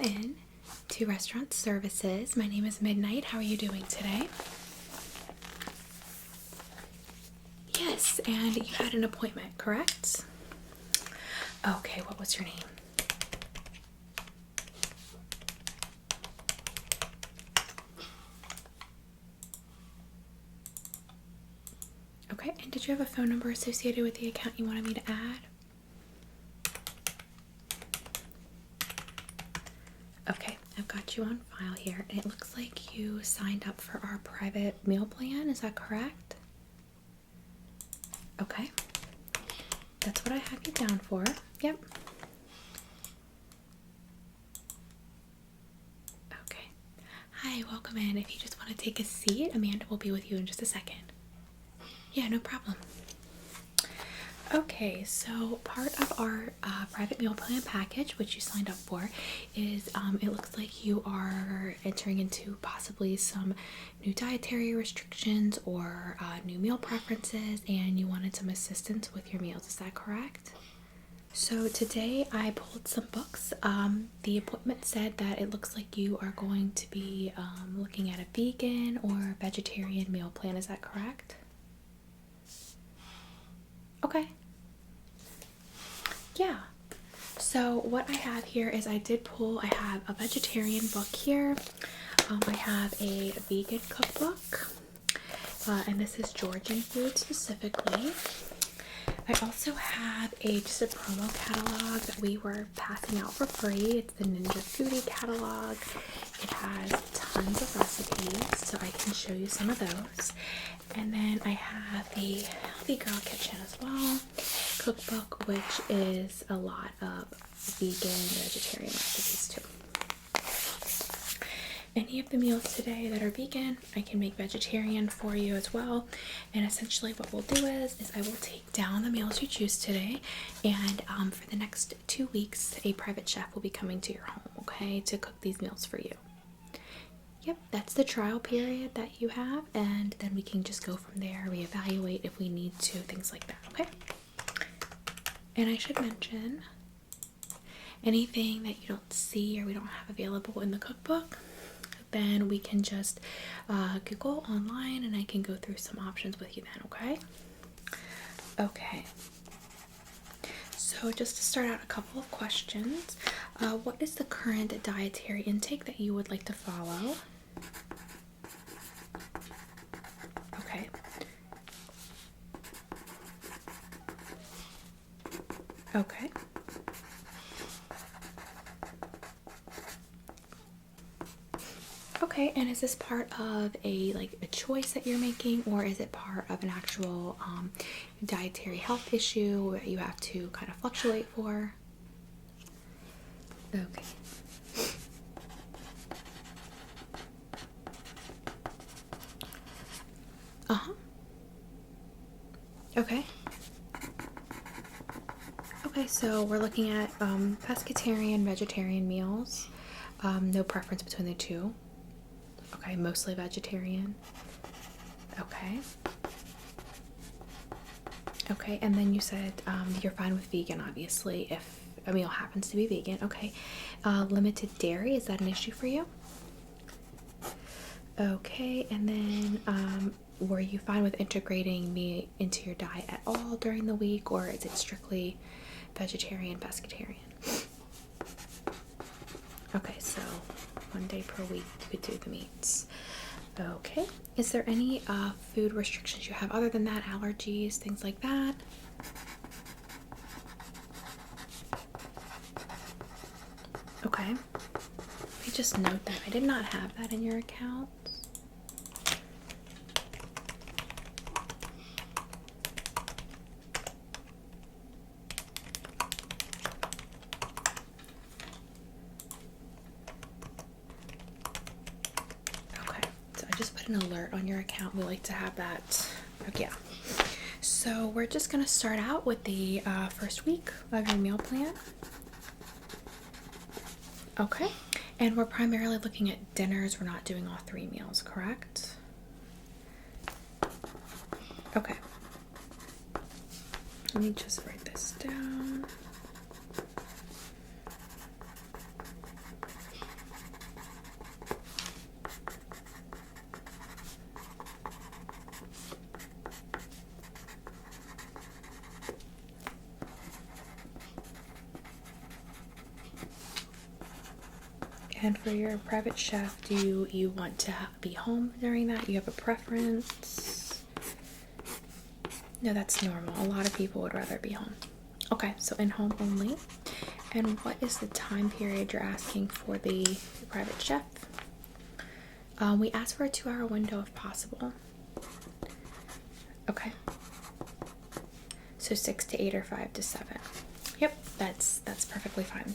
in to Restaurant Services. My name is Midnight. How are you doing today? Yes, and you had an appointment, correct? Okay, what was your name? Okay, and did you have a phone number associated with the account you wanted me to add? Okay, I've got you on file here, and it looks like you signed up for our private meal plan. Is that correct? Okay, that's what I have you down for. Yep. Okay. Hi, welcome in. If you just want to take a seat, Amanda will be with you in just a second. Yeah, no problem. Okay, so part of our private meal plan package, which you signed up for, is it looks like you are entering into possibly some new dietary restrictions or new meal preferences, and you wanted some assistance with your meals. Is that correct? So today I pulled some books. The appointment said that it looks like you are going to be looking at a vegan or vegetarian meal plan. Is that correct? Okay. Yeah. So what I have here is I have a vegetarian book here. I have a vegan cookbook. And this is Georgian food specifically. I also have just a promo catalog that we were passing out for free. It's the Ninja Foodie catalog. It has tons of recipes, so I can show you some of those. And then I have the Healthy Girl Kitchen as well cookbook, which is a lot of vegan, vegetarian recipes too. Any of the meals today that are vegan, I can make vegetarian for you as well. And essentially what we'll do is I will take down the meals you choose today, and for the next 2 weeks, a private chef will be coming to your home, okay, to cook these meals for you. Yep, that's the trial period that you have, and then we can just go from there, reevaluate if we need to, things like that, okay? And I should mention, anything that you don't see or we don't have available in the cookbook, then we can just Google online and I can go through some options with you then, okay? Okay. So just to start out, a couple of questions. What is the current dietary intake that you would like to follow? Okay. Okay. Okay, and is this part of a choice that you're making, or is it part of an actual dietary health issue that you have to kind of fluctuate for? Okay. Uh-huh. Okay. Okay, so we're looking at pescatarian, vegetarian meals. No preference between the two. Okay, mostly vegetarian. Okay. Okay, and then you said you're fine with vegan, obviously, if a meal happens to be vegan. Okay. Limited dairy, is that an issue for you? Okay, and then were you fine with integrating meat into your diet at all during the week, or is it strictly vegetarian, pescatarian? Okay, so 1 day per week you would do the meats. Okay. Is there any food restrictions you have other than that? Allergies, things like that? Okay. Let me just note that. I did not have that in your account. An alert on your account. We like to have that. Okay, yeah. So we're just gonna start out with the first week of your meal plan. Okay, and we're primarily looking at dinners. We're not doing all 3 meals, correct? Okay. Let me just write this down. And for your private chef, do you want to be home during that? You have a preference? No, that's normal. A lot of people would rather be home. Okay, so in home only. And what is the time period you're asking for the private chef? We ask for a 2-hour window if possible. Okay. So 6 to 8 or 5 to 7. Yep, that's perfectly fine.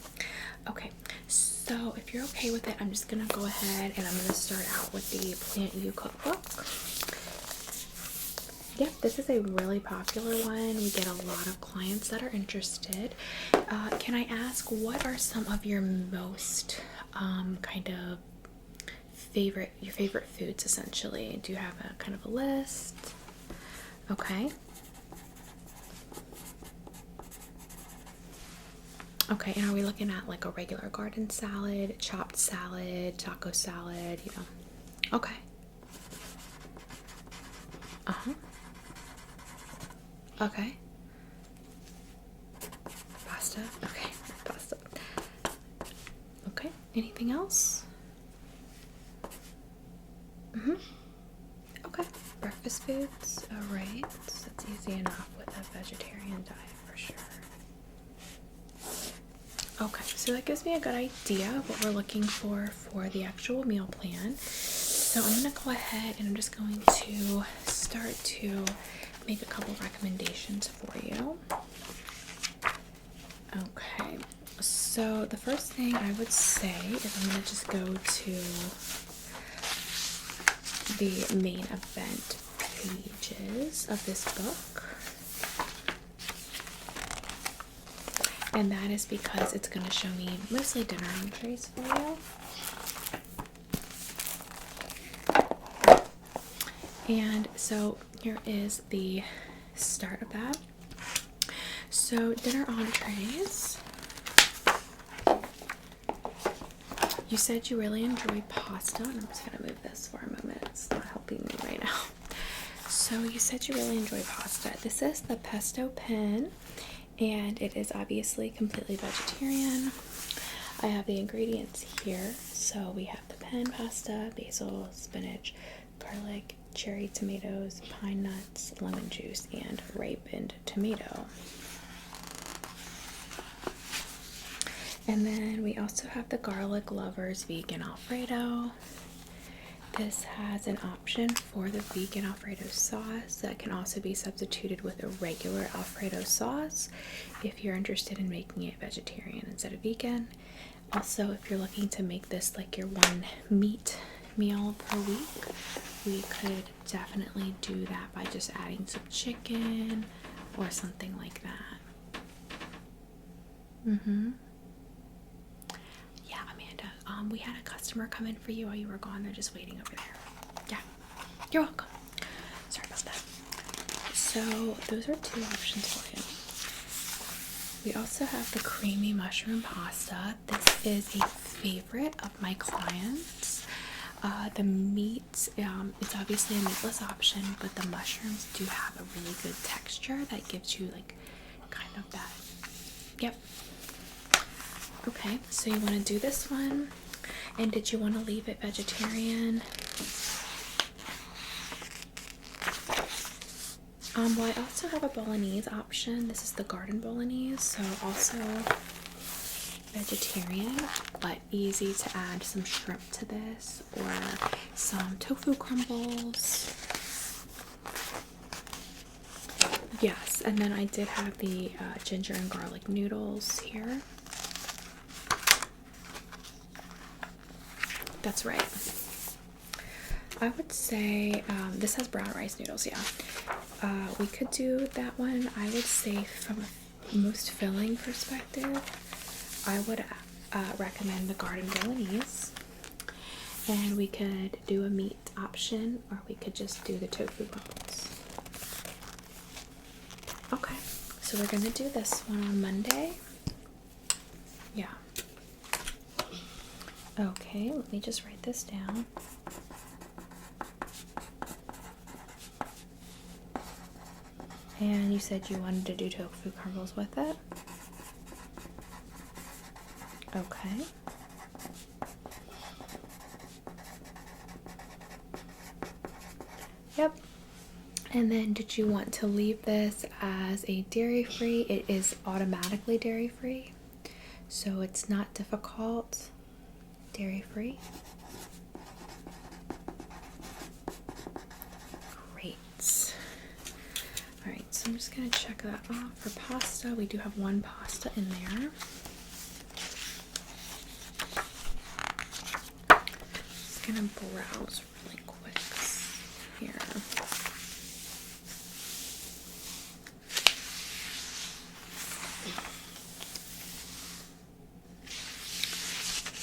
Okay, so if you're okay with it, I'm just gonna go ahead and I'm gonna start out with the Plant You cookbook. Yep, this is a really popular one. We get a lot of clients that are interested. Can I ask, what are some of your most kind of your favorite foods essentially? Do you have a kind of a list? Okay. Okay, and are we looking at like a regular garden salad, chopped salad, taco salad, you know? Okay. Uh-huh. Okay. Pasta? Okay, pasta. Okay, anything else? Mm-hmm. Okay, breakfast foods. Alright, that's easy enough with a vegetarian diet for sure. Okay, so that gives me a good idea of what we're looking for the actual meal plan. So I'm going to go ahead and I'm just going to start to make a couple recommendations for you. Okay, so the first thing I would say is I'm going to just go to the main event pages of this book. And that is because it's going to show me mostly dinner entrees for you. And so here is the start of that. So dinner entrees. You said you really enjoy pasta, and I'm just going to move this for a moment. It's not helping me right now. So you said you really enjoy pasta. This is the pesto pen, and it is obviously completely vegetarian. I have the ingredients here. So we have the pen pasta, basil, spinach, garlic, cherry tomatoes, pine nuts, lemon juice, and ripened tomato. And then we also have the Garlic Lovers Vegan Alfredo. This has an option for the vegan Alfredo sauce that can also be substituted with a regular Alfredo sauce if you're interested in making it vegetarian instead of vegan. Also, if you're looking to make this like your one meat meal per week, we could definitely do that by just adding some chicken or something like that. Yeah, Amanda, we had a customer come in for you while you were gone. They're just waiting over there. Yeah, you're welcome. Sorry about that. So those are 2 options for you. We also have the creamy mushroom pasta. This is a favorite of my clients. The meat, it's obviously a meatless option, but the mushrooms do have a really good texture that gives you like kind of that. Yep. Okay, so you want to do this one, and did you want to leave it vegetarian? Well, I also have a bolognese option. This is the garden bolognese, so also vegetarian, but easy to add some shrimp to this or some tofu crumbles. Yes, and then I did have the ginger and garlic noodles here. That's right. I would say this has brown rice noodles, yeah. We could do that one. I would say from a most filling perspective, I would recommend the garden bolognese. And we could do a meat option, or we could just do the tofu crumbles. Okay, so we're gonna do this one on Monday. Yeah. Okay, let me just write this down. And you said you wanted to do tofu crumbles with it? Okay. And then did you want to leave this as a dairy-free? It is automatically dairy-free, so it's not difficult. Dairy-free. Great. Alright, so I'm just going to check that off. For pasta, we do have one pasta in there. Just going to browse really quick here.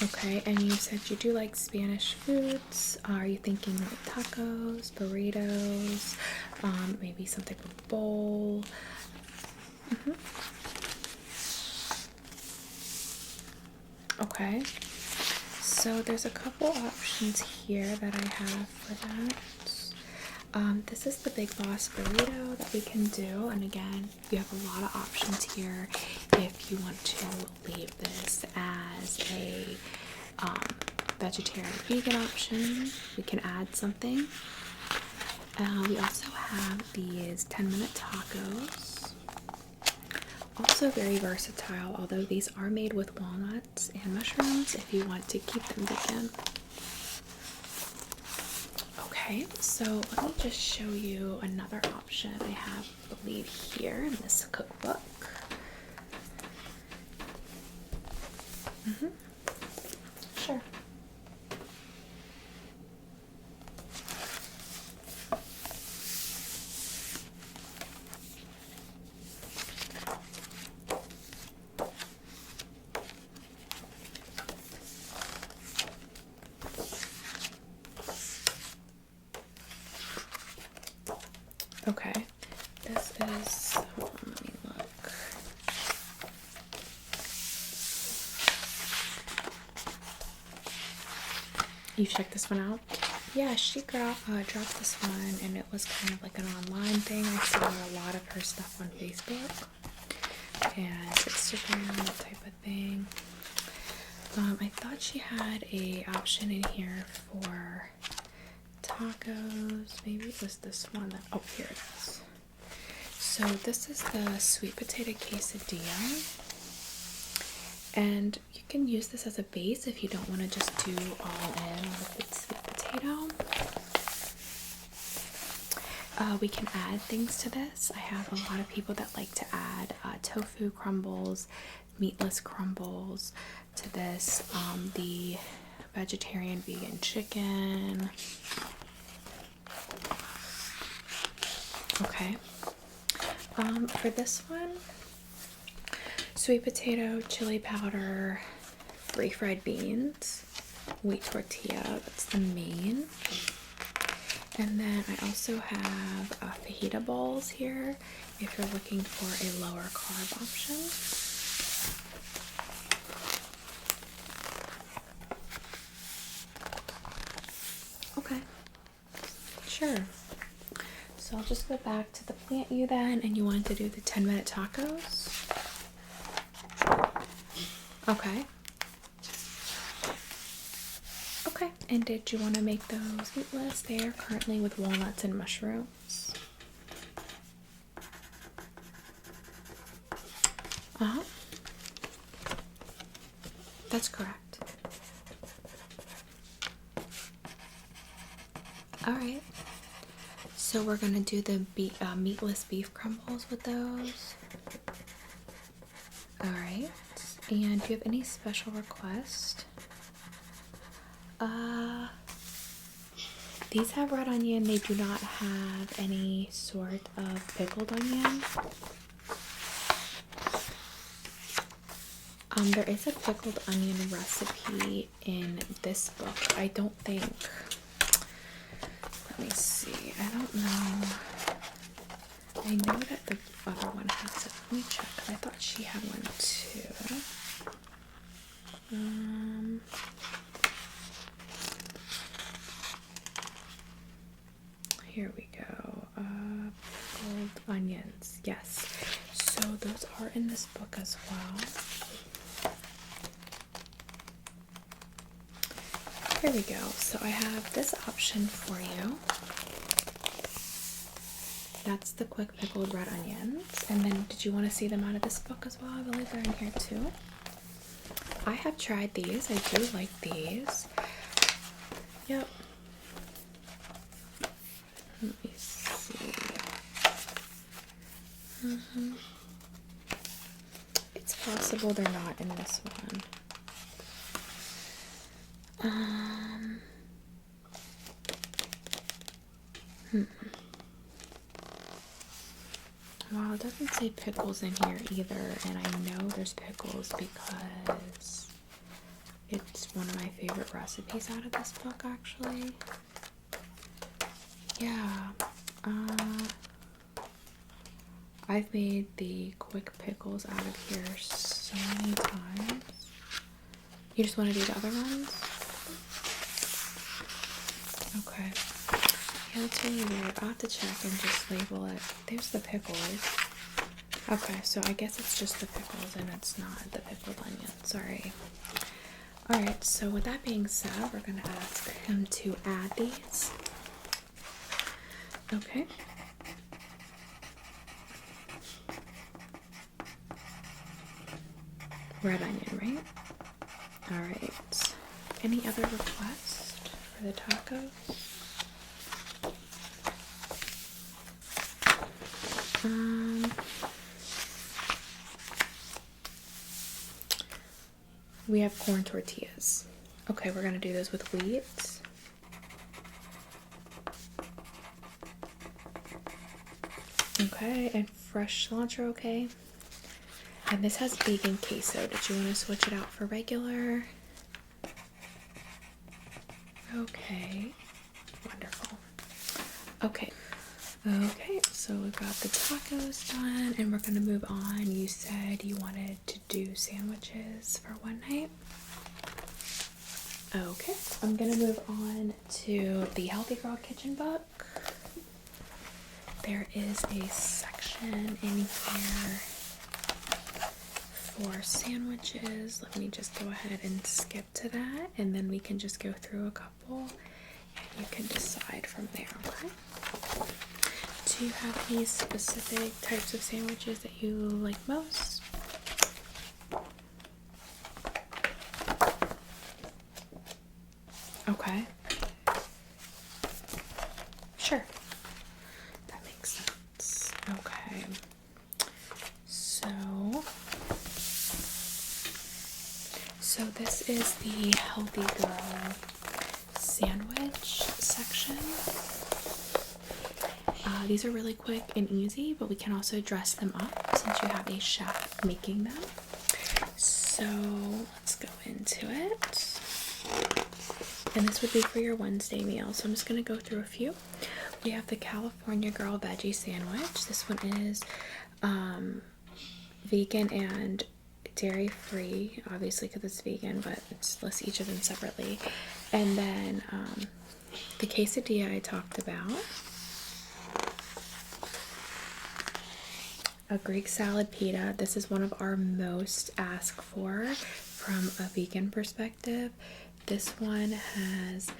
Okay, and you said you do like Spanish foods. Are you thinking like tacos, burritos, maybe some type of bowl? Okay, so there's a couple options here that I have for that. This is the Big Boss burrito that we can do, and again, you have a lot of options here if you want to leave this as a vegetarian vegan option. We can add something. We also have these 10-minute tacos, also very versatile, although these are made with walnuts and mushrooms if you want to keep them vegan. Okay, so let me just show you another option I have, I believe, here in this cookbook. Sure. Okay, this is, hold on, let me look. You checked this one out? Yeah, she dropped this one, and it was kind of like an online thing. I saw a lot of her stuff on Facebook and Instagram, that type of thing. I thought she had a option in here for tacos. Maybe it was this one that, oh, here it is. So this is the sweet potato quesadilla, and you can use this as a base if you don't want to just do all in with the sweet potato. We can add things to this. I have a lot of people that like to add tofu crumbles, meatless crumbles to this, the vegetarian vegan chicken. Okay. For this one, sweet potato, chili powder, refried beans, wheat tortilla, that's the main. And then I also have fajita balls here if you're looking for a lower carb option. Okay, sure. So I'll just go back to the plant you then, and you wanted to do the 10-minute tacos? Okay. Okay, and did you want to make those meatless? They are currently with walnuts and mushrooms. That's correct. Alright. So we're gonna do the meatless beef crumbles with those. Alright. And do you have any special request? These have red onion. They do not have any sort of pickled onion. There is a pickled onion recipe in this book. I don't think, let me see, I don't know. I know that the other one has it. Let me check. I thought she had one too. Here we go. Pickled onions. Yes. So those are in this book as well. Here we go. So I have this option for you. that's the quick pickled red onions. And then did you want to see them out of this book as well? I believe they're in here too. I have tried these. I do like these. Yep. Let me see. It's possible they're not in this one. Well, it doesn't say pickles in here either, and I know there's pickles because it's one of my favorite recipes out of this book, actually. Yeah. I've made the quick pickles out of here so many times. You just want to do the other ones? Okay. Yeah, that's really weird. I'll have to check and just label it. There's the pickles. Okay, so I guess it's just the pickles and it's not the pickled onion. Sorry. Alright, so with that being said, we're going to ask him to add these. Okay. Red onion, right? Alright. Any other requests for the tacos? We have corn tortillas. Okay, we're gonna do those with wheat. Okay, and fresh cilantro, okay? And this has vegan queso. Did you want to switch it out for regular? Okay, wonderful. Okay, so we've got the tacos done, and we're gonna move on. You said you wanted to do sandwiches for one night. Okay, I'm gonna move on to the Healthy Girl Kitchen book. There is a section in here for sandwiches. Let me just go ahead and skip to that, and then we can just go through a couple and you can decide from there, okay? Do you have any specific types of sandwiches that you like most? Okay. Sure. That makes sense. Okay. So this is the Healthy Girl sandwich section. These are really quick and easy, but we can also dress them up since you have a chef making them. So let's go into it. And this would be for your Wednesday meal. So I'm just going to go through a few. We have the California Girl Veggie Sandwich. This one is vegan and dairy free, obviously because it's vegan, but let's list each of them separately. And then the quesadilla I talked about. A Greek salad pita. This is one of our most asked for from a vegan perspective. This one has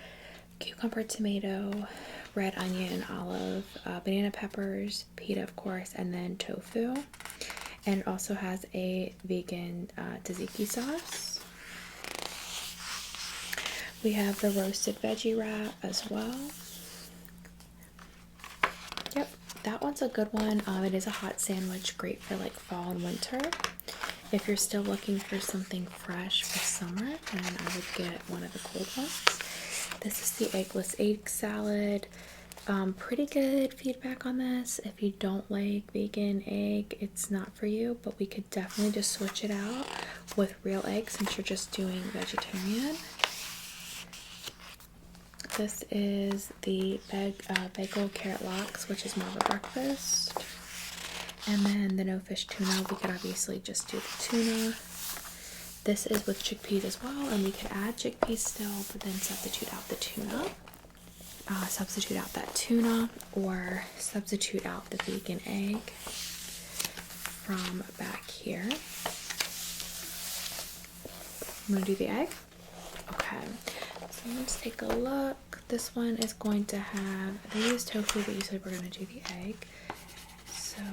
cucumber, tomato, red onion, olive, banana peppers, pita of course, and then tofu. And it also has a vegan tzatziki sauce. We have the roasted veggie wrap as well. Yep, that one's a good one. It is a hot sandwich, great for like fall and winter. If you're still looking for something fresh for summer, then I would get one of the cold ones. This is the eggless egg salad. Pretty good feedback on this. If you don't like vegan egg, it's not for you, but we could definitely just switch it out with real eggs since you're just doing vegetarian. This is the bagel carrot lox, which is more of a breakfast. And then the no fish tuna, we could obviously just do the tuna. This is with chickpeas as well, and we could add chickpeas still, but then substitute out the tuna. Substitute out that tuna, or substitute out the vegan egg from back here. I'm gonna do the egg. Okay, so let's take a look. This one is going to have, they use tofu, but you said we're gonna do the egg. So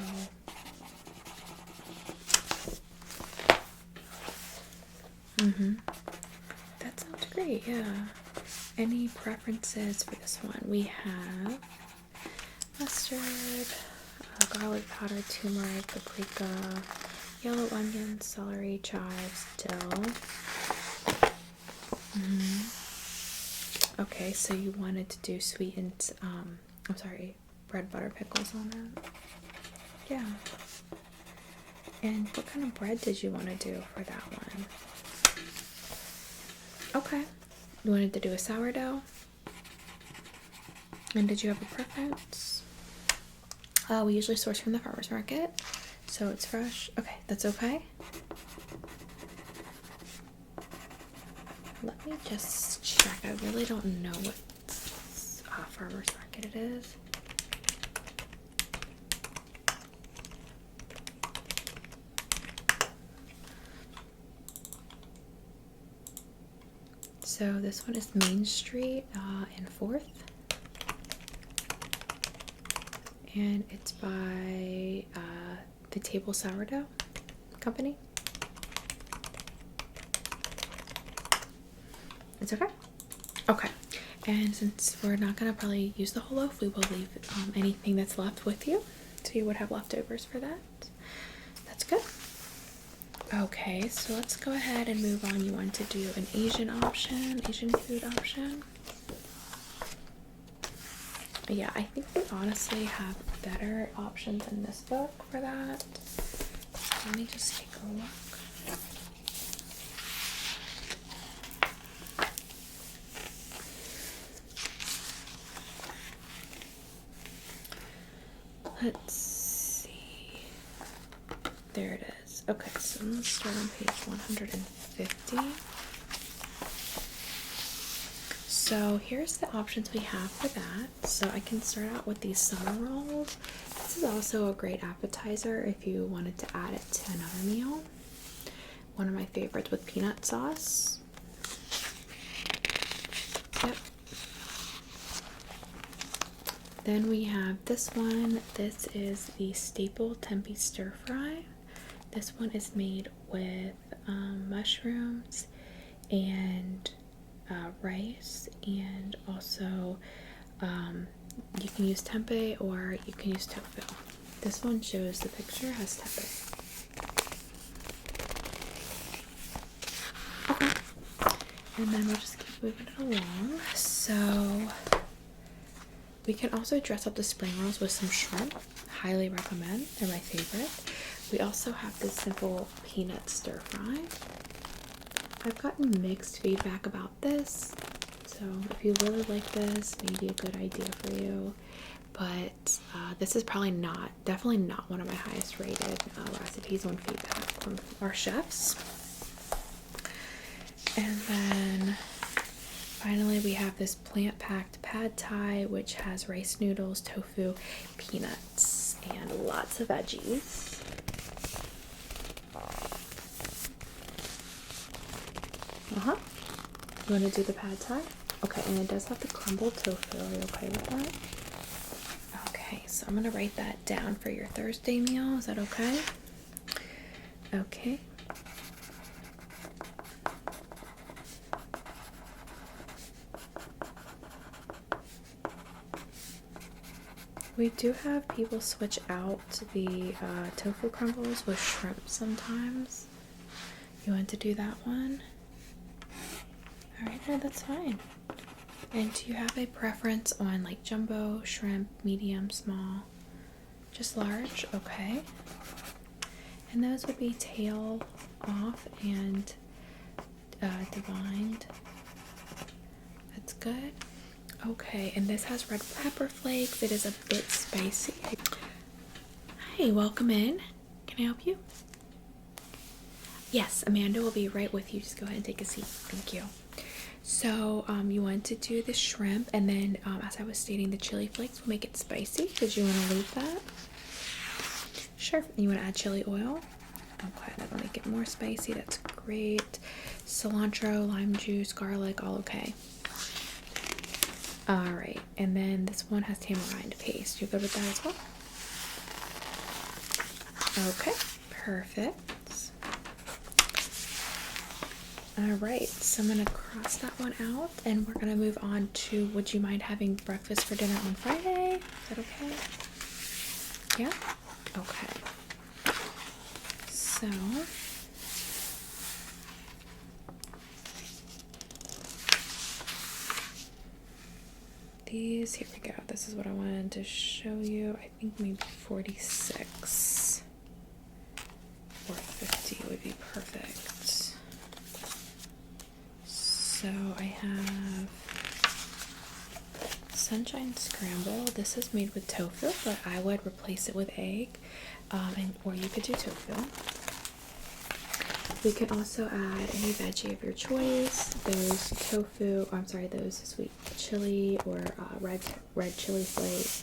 that sounds great, yeah. Any preferences for this one? We have mustard, garlic powder, turmeric, paprika, yellow onion, celery, chives, dill. Okay, so you wanted to do sweetened, red butter pickles on it. Yeah. And what kind of bread did you want to do for that one? Okay. You wanted to do a sourdough? And did you have a preference? We usually source from the farmer's market, so it's fresh. Okay, that's okay. Let me just check. I really don't know what farmer's market it is. So this one is Main Street in 4th. And it's by the Table Sourdough Company. It's okay? Okay. And since we're not going to probably use the whole loaf, we will leave anything that's left with you. So you would have leftovers for that. That's good. Okay, so let's go ahead and move on. You want to do an Asian food option? Yeah, I think we honestly have better options in this book for that. Let me just take a look. Let's see. There it is. Okay, so let's start on page 150. So here's the options we have for that. So I can start out with these summer rolls. This is also a great appetizer if you wanted to add it to another meal. One of my favorites with peanut sauce. Yep. Then we have this one. This is the staple tempeh stir fry. This one is made with mushrooms and rice, and also you can use tempeh or you can use tofu. This one shows the picture has tempeh. Okay. And then we'll just keep moving it along. So we can also dress up the spring rolls with some shrimp. Highly recommend. They're my favorite. We also have this simple peanut stir fry. I've gotten mixed feedback about this, so if you really like this, maybe a good idea for you. But this is definitely not one of my highest rated recipes on feedback from our chefs. And then finally we have this plant-packed pad thai, which has rice noodles, tofu, peanuts, and lots of veggies. You want to do the pad thai? Okay, and it does have the crumbled tofu. Are you okay with that? Okay, so I'm going to write that down for your Thursday meal. Is that okay? Okay. We do have people switch out the tofu crumbles with shrimp sometimes. You want to do that one? Alright, no, that's fine. And do you have a preference on like jumbo, shrimp, medium, small? Just large? Okay. And those would be tail off and divined. That's good. Okay, and this has red pepper flakes. It is a bit spicy. Hi, welcome in. Can I help you? Yes, Amanda will be right with you. Just go ahead and take a seat. Thank you. So, you want to do the shrimp, and then, as I was stating, the chili flakes will make it spicy. Did you want to leave that? Sure. You want to add chili oil? Okay, that'll make it more spicy. That's great. Cilantro, lime juice, garlic, all okay. Alright, and then this one has tamarind paste. You good with that as well? Okay, perfect. All right, so I'm gonna cross that one out, and we're gonna move on to, would you mind having breakfast for dinner on Friday? Is that okay? Yeah? Okay. So, these, here we go. This is what I wanted to show you. I think maybe 46 or 50 would be perfect. So I have Sunshine Scramble. This is made with tofu, but I would replace it with egg, or you could do tofu. We can also add any veggie of your choice. Those tofu, I'm sorry, those sweet chili or red chili flakes.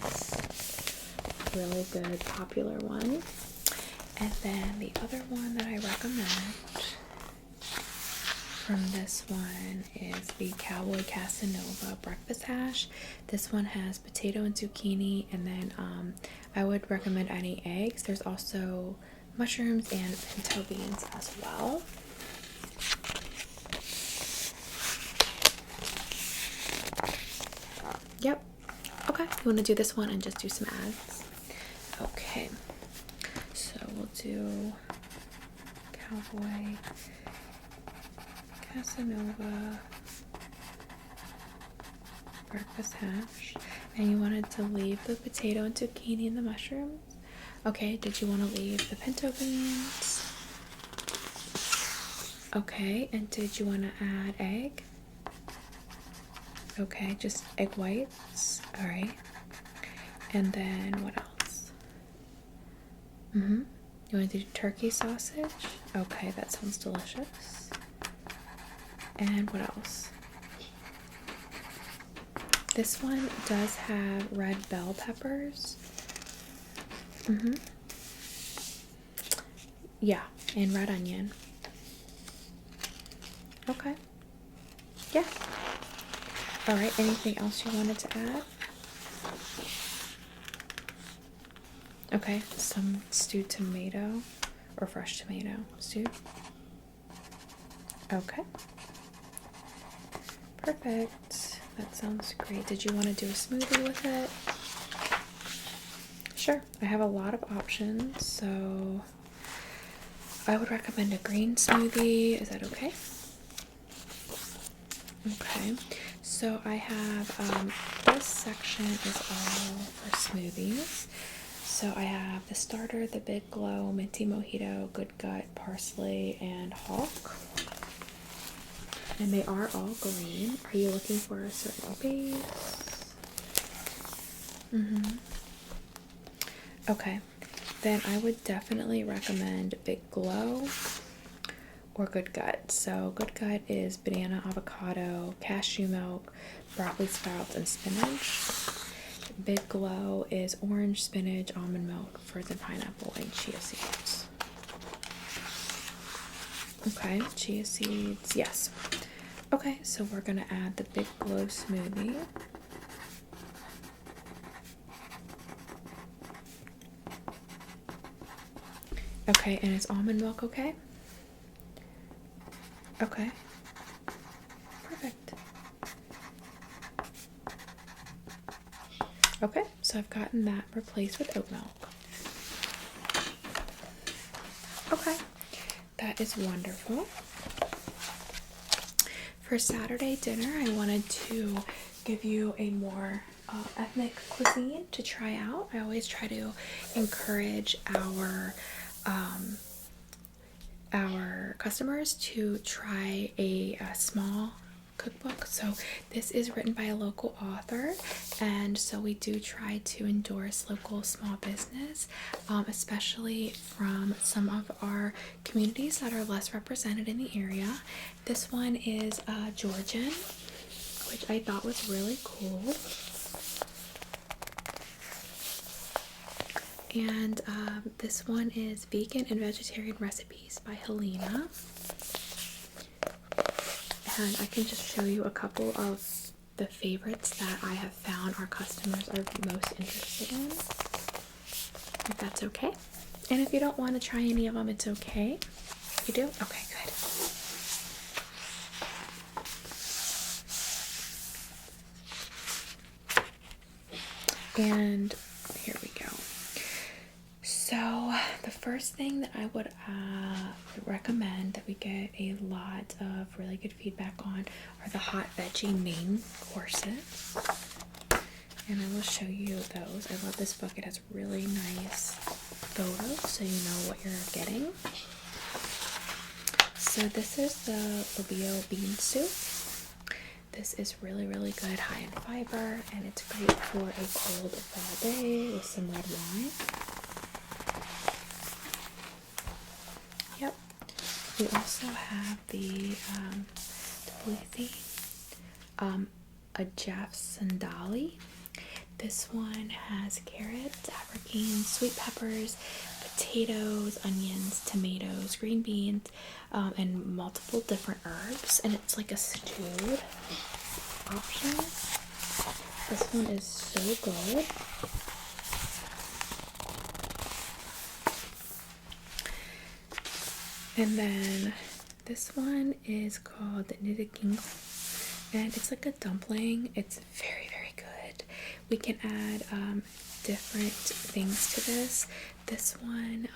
Really good, popular one. And then the other one that I recommend from this one is the Cowboy Casanova breakfast hash. This one has potato and zucchini, and then I would recommend adding eggs. There's also mushrooms and pinto beans as well. Yep. Okay, you want to do this one and just do some ads? Okay. So we'll do Cowboy Casanova breakfast hash, and you wanted to leave the potato and zucchini and the mushrooms. Okay, did you want to leave the pinto beans? Okay, and did you want to add egg? Okay, just egg whites. All right. And then what else? You want to do turkey sausage? Okay, that sounds delicious. And what else? This one does have red bell peppers. Yeah, and red onion. Okay. Yeah. All right, anything else you wanted to add? Okay, some stewed tomato or fresh tomato stewed. Okay. Perfect. That sounds great. Did you want to do a smoothie with it? Sure. I have a lot of options, so I would recommend a green smoothie. Is that okay? Okay. So I have this section is all for smoothies. So I have the starter, the Big Glow, Minty Mojito, Good Gut, Parsley, and Hawk. And they are all green. Are you looking for a certain base? Okay. Then I would definitely recommend Big Glow or Good Gut. So Good Gut is banana, avocado, cashew milk, broccoli sprouts, and spinach. Big Glow is orange, spinach, almond milk, frozen pineapple, and chia seeds. Okay, chia seeds, yes. Okay, so we're gonna add the Big Glow smoothie. Okay, and is almond milk okay? Okay. Perfect. Okay, so I've gotten that replaced with oat milk. Okay, that is wonderful. For Saturday dinner, I wanted to give you a more ethnic cuisine to try out. I always try to encourage our customers to try a small cookbook. So this is written by a local author, and so we do try to endorse local small business, especially from some of our communities that are less represented in the area. This one is Georgian, which I thought was really cool. And this one is Vegan and Vegetarian Recipes by Helena. And I can just show you a couple of the favorites that I have found our customers are most interested in, if that's okay. And if you don't want to try any of them, it's okay. You do? Okay, good. And here we go. So the first thing that I would recommend that we get a lot of really good feedback on are the hot veggie main courses. And I will show you those. I love this book. It has really nice photos so you know what you're getting. So this is the Lobio bean soup. This is really, really good, high in fiber, and it's great for a cold fall day with some red wine. Yep. We also have the a Jeff Sandali. This one has carrots, aubergine, sweet peppers, potatoes, onions, tomatoes, green beans, and multiple different herbs. And it's like a stewed option. This one is so good. And then this one is called Nidagingo, and it's like a dumpling. It's very, very good. We can add different things to this. This one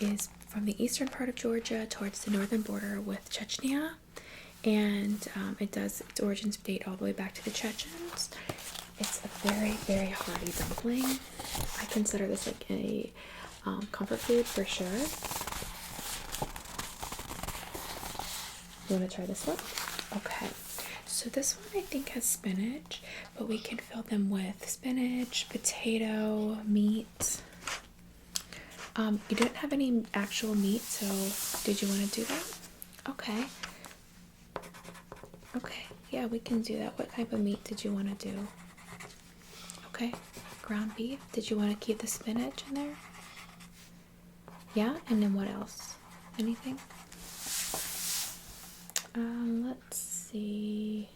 is from the eastern part of Georgia towards the northern border with Chechnya, and its origins date all the way back to the Chechens. It's a very, very hearty dumpling. I consider this like a comfort food for sure. You want to try this one? Okay. So this one I think has spinach, but we can fill them with spinach, potato, meat. You didn't have any actual meat, so did you want to do that? Okay. Okay, yeah, we can do that. What type of meat did you want to do? Okay, ground beef. Did you want to keep the spinach in there? Yeah, and then what else? Anything? Let's see.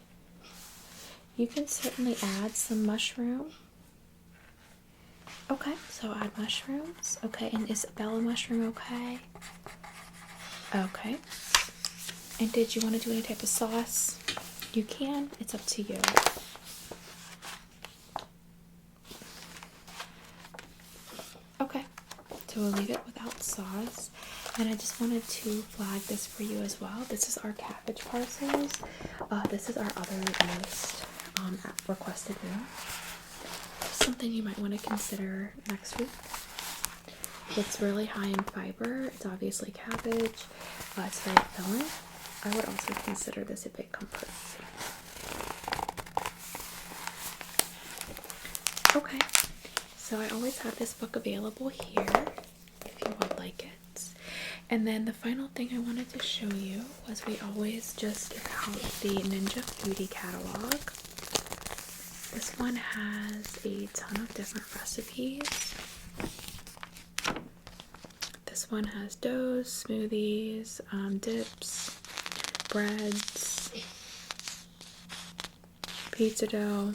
You can certainly add some mushroom. Okay, so add mushrooms. Okay, and is Bella mushroom okay? Okay. And did you want to do any type of sauce? You can. It's up to you. Okay, so we'll leave it without sauce. And I just wanted to flag this for you as well. This is our cabbage parcels. This is our other most requested meal. Something you might want to consider next week. It's really high in fiber. It's obviously cabbage. It's very filling. I would also consider this a big comfort food. Okay, so I always have this book available here if you would like it. And then the final thing I wanted to show you was we always just give out the Ninja Foodie catalog. This one has a ton of different recipes. This one has doughs, smoothies, dips, breads, pizza dough.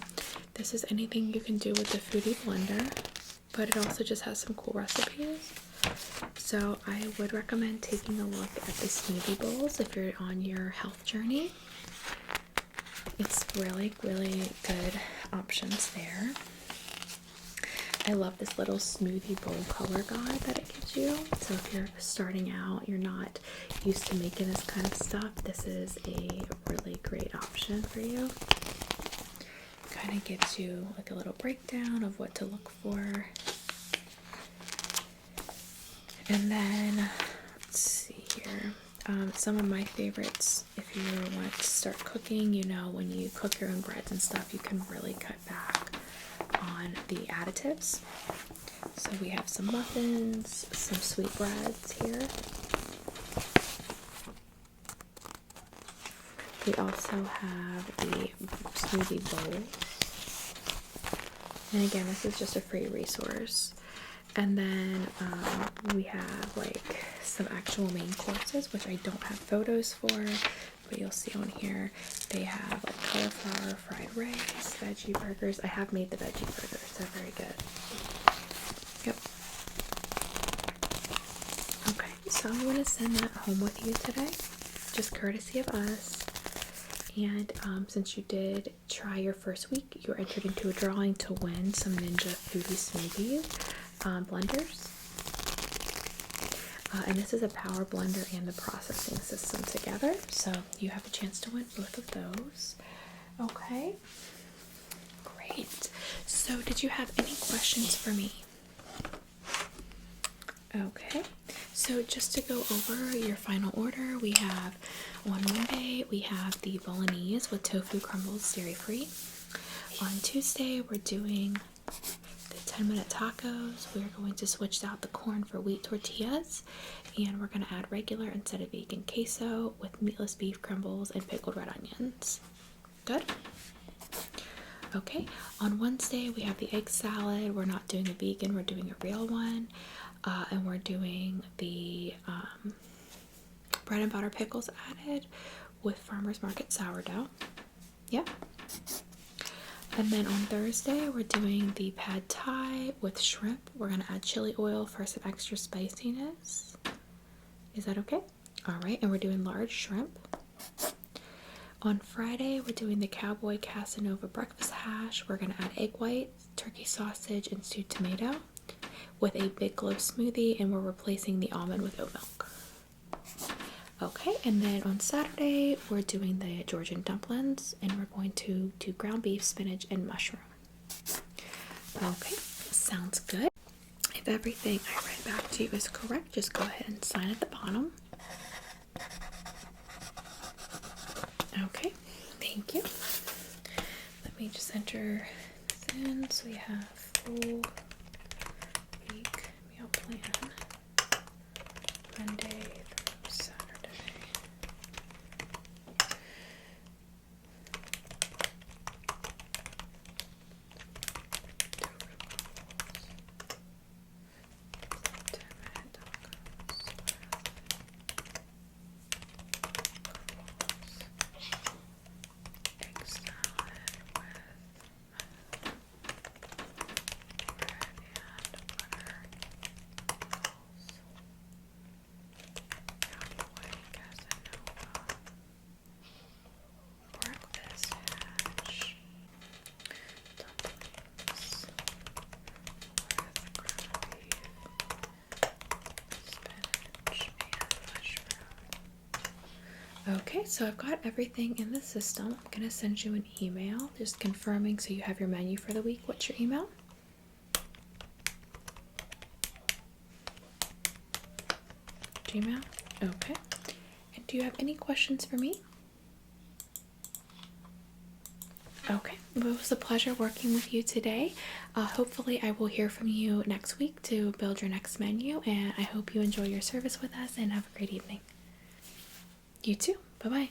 This is anything you can do with the Foodie blender, but it also just has some cool recipes. So I would recommend taking a look at the smoothie bowls if you're on your health journey. It's really, really good options there. I love this little smoothie bowl color guide that it gives you. So if you're starting out, you're not used to making this kind of stuff, this is a really great option for you. Kind of gives you like a little breakdown of what to look for. And then, let's see here, some of my favorites, if you want to start cooking, you know, when you cook your own breads and stuff, you can really cut back on the additives. So we have some muffins, some sweetbreads here. We also have the smoothie bowl. And again, this is just a free resource. And then we have like some actual main courses, which I don't have photos for, but you'll see on here. They have like cauliflower fried rice, veggie burgers. I have made the veggie burgers, they're very good. Yep. so I'm going to send that home with you today, just courtesy of us. And since you did try your first week, you were entered into a drawing to win some Ninja Foodie Smoothie blenders. And this is a power blender and the processing system together, so you have a chance to win both of those. Okay, great. So did you have any questions for me? Okay, so just to go over your final order, we have on Monday we have the bolognese with tofu crumbles, dairy free. On Tuesday we're doing the 10-minute tacos. We're going to switch out the corn for wheat tortillas, and we're going to add regular instead of vegan queso with meatless beef crumbles and pickled red onions. Good? Okay, on Wednesday we have the egg salad. We're not doing a vegan, we're doing a real one. And we're doing the bread and butter pickles added with farmer's market sourdough. Yeah. And then on Thursday, we're doing the pad thai with shrimp. We're going to add chili oil for some extra spiciness. Is that okay? All right, and we're doing large shrimp. On Friday, we're doing the cowboy Casanova breakfast hash. We're going to add egg whites, turkey sausage, and stewed tomato with a big glow smoothie, and we're replacing the almond with oat milk. Okay, and then on Saturday, we're doing the Georgian dumplings, and we're going to do ground beef, spinach, and mushroom. Okay, sounds good. If everything I read back to you is correct, just go ahead and sign at the bottom. Okay, thank you. Let me just enter this in. So we have full week meal plan, Monday through Saturday. Okay, so I've got everything in the system. I'm going to send you an email just confirming so you have your menu for the week. What's your email? Gmail? Okay. And do you have any questions for me? Okay, well, it was a pleasure working with you today. Hopefully I will hear from you next week to build your next menu, and I hope you enjoy your service with us and have a great evening. You too. Bye-bye.